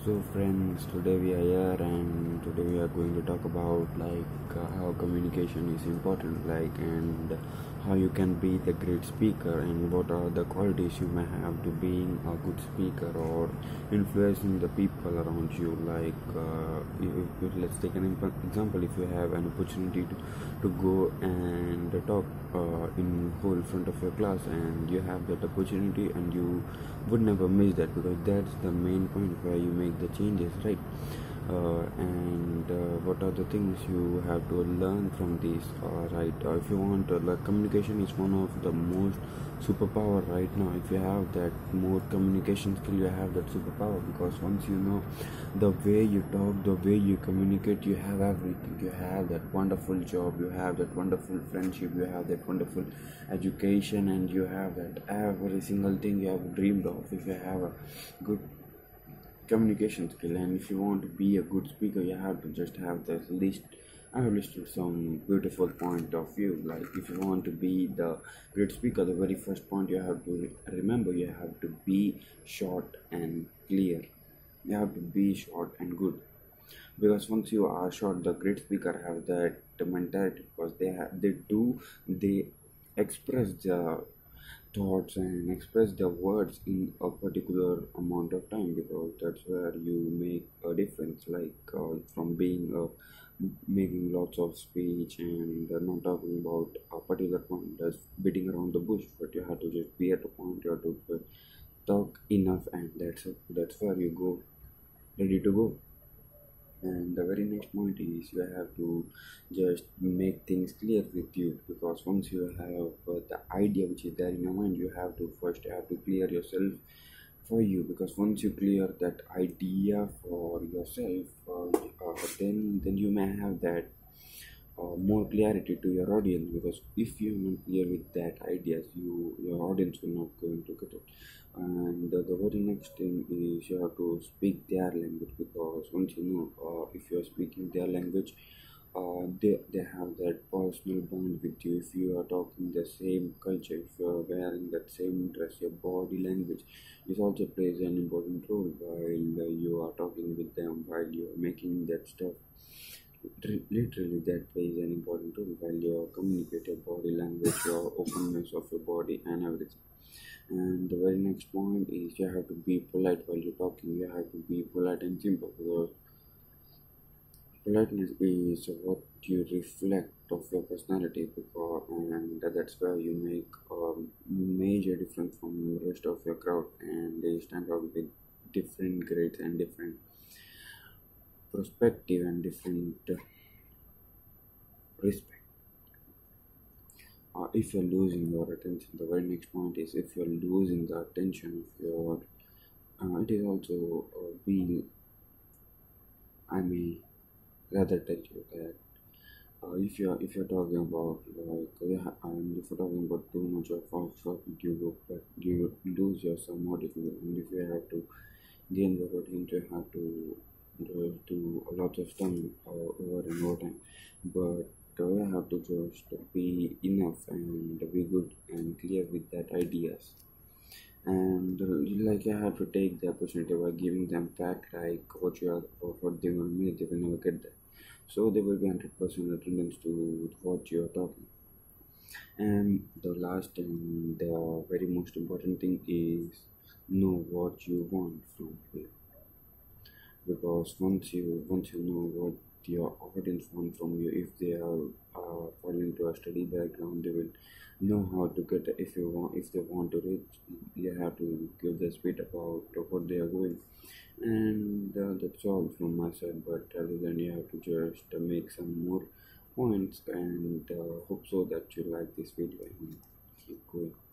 So friends, today we are here and today we are going to talk about how communication is important, and how you can be the great speaker and what are the qualities you may have to being a good speaker or influencing the people around you. Let's take an example. If you have an opportunity to go and talk in whole front of your class, and you have that opportunity and you would never miss that, because that's the main point where you make the changes, right? And what are the things you have to learn from this, right? If you want, communication is one of the most superpower right now. If you have that more communication skill, you have that superpower, because once you know the way you talk, the way you communicate, you have everything. You have that wonderful job, you have that wonderful friendship, you have that wonderful education, and you have that every single thing you have dreamed of if you have a good communication skill. And if you want to be a good speaker, you have to just have this list. I have listed some beautiful point of view. Like, if you want to be the great speaker, the very first point you have to remember, you have to be short and clear. You have to be short and good, because once you are short, the great speaker have that mentality, because they express the thoughts and express the words in a particular amount of time, because that's where you make a difference, from being making lots of speech and not talking about a particular point, that's beating around the bush, but you have to just be at a point. You have to talk enough, and that's where you go ready to go. And the very next point is, you have to just make things clear with you, because once you have the idea which is there in your mind, you have to clear yourself for you, because once you clear that idea for yourself, then you may have that more clarity to your audience, because if you're not clear with that ideas, your audience will not going to get it. And the very next thing is, you have to speak their language, because once you know, if you're speaking their language, they have that personal bond with you. If you are talking the same culture, if you are wearing that same interest, your body language is also plays an important role while you are talking with them, while you are making that stuff. Literally, that plays an important role while you communicate your body language, your openness of your body, and everything. And the very next point is, you have to be polite while you're talking. You have to be polite and simple, because politeness is what you reflect of your personality, and that's where you make a major difference from the rest of your crowd, and they stand out with different grades and different perspective and different respect. If you're losing your attention, the very next point is, if you're losing the attention of your, it is also being, I may rather tell you that, if you're talking about, if you're talking about too much of work, you look, but you lose your some motivation. And if you have to gain the routine, you have to do a lot of time over and over time. But you have to just be enough and be good and clear with that ideas. And like, you have to take the opportunity by giving them fact, like what you are or what they will need, they will never get that. So they will be 100% attendance to what you are talking. And the last and the very most important thing is, know what you want from it, because once you know what your audience want from you, if they are falling into a study background, they will know how to get. If they want to reach, you have to give the speed about what they are going. And that's all from my side, but other than, you have to just make some more points, and hope so that you like this video and keep going.